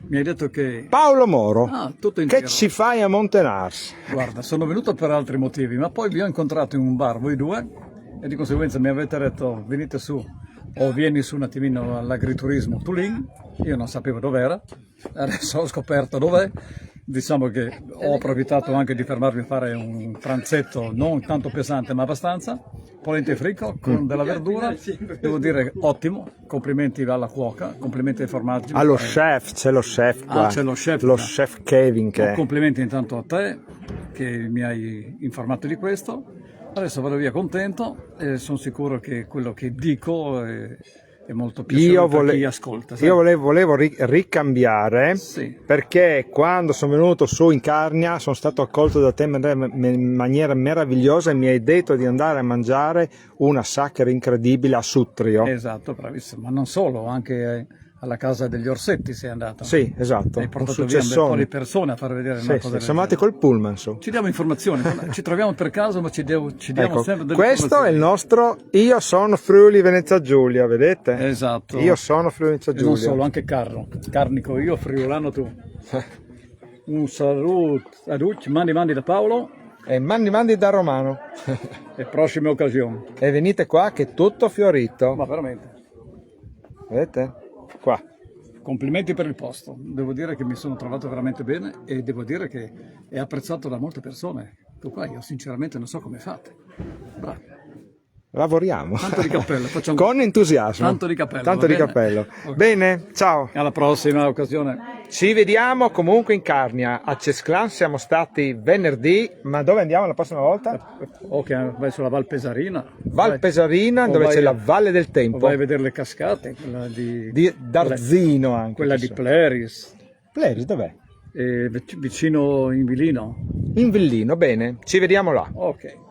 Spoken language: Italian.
Mi hai detto che... Paolo Moro, tutto che intero. ci fai a Montenars? Guarda, sono venuto per altri motivi, ma poi vi ho incontrato in un bar, voi due, e di conseguenza mi avete detto venite su o vieni su un attimino all'agriturismo Tulin. Io non sapevo dov'era, adesso ho scoperto dov'è. Diciamo che ho approfittato anche di fermarmi a fare un pranzetto non tanto pesante ma abbastanza, polente frico con della verdura, devo dire ottimo, complimenti alla cuoca, complimenti ai formaggi. Allo chef, c'è lo chef qua, c'è lo chef. lo chef Kevin che... Complimenti intanto a te che mi hai informato di questo, adesso vado via contento e sono sicuro che quello che dico è molto piacevole per chi ascolta. Io volevo ricambiare, sì, perché quando sono venuto su in Carnia sono stato accolto da te in maniera meravigliosa e mi hai detto di andare a mangiare una sacchera incredibile a Sutrio. Esatto, bravissimo, ma non solo, anche alla casa degli Orsetti sei andato. Sì, esatto. Hai portato via un bel po' di persone a far vedere una cosa. Siamo andati col pullman su. Ci diamo informazioni, ci troviamo per caso, ma ci diamo Ecco, sempre delle questo informazioni. è il nostro Io sono Friuli Venezia Giulia, vedete? Esatto. Io sono Friuli Venezia E Giulia. non solo, anche carnico io, friulano tu. Un saluto a tutti, mandi da Paolo. E mandi da Romano. E prossime occasioni. E venite qua che è tutto fiorito. Ma veramente. Vedete? Qua. Complimenti per il posto. Devo dire che mi sono trovato veramente bene e devo dire che è apprezzato da molte persone. Qua io sinceramente non so come fate. Bravi. Lavoriamo. Tanto di cappello. Facciamo... Con entusiasmo. Tanto di cappello. Tanto di cappello. Okay. Bene, ciao. Alla prossima occasione. Ci vediamo comunque in Carnia. A Cesclan siamo stati venerdì, ma dove andiamo la prossima volta? Ok, vai sulla Val Pesarina. Val Pesarina, dove c'è la Valle del Tempo. Vai a vedere le cascate, quella di D'Arzino anche. Quella di Pleris. Pleris dov'è? Vicino in Villino. In Villino, bene. Ci vediamo là. Ok.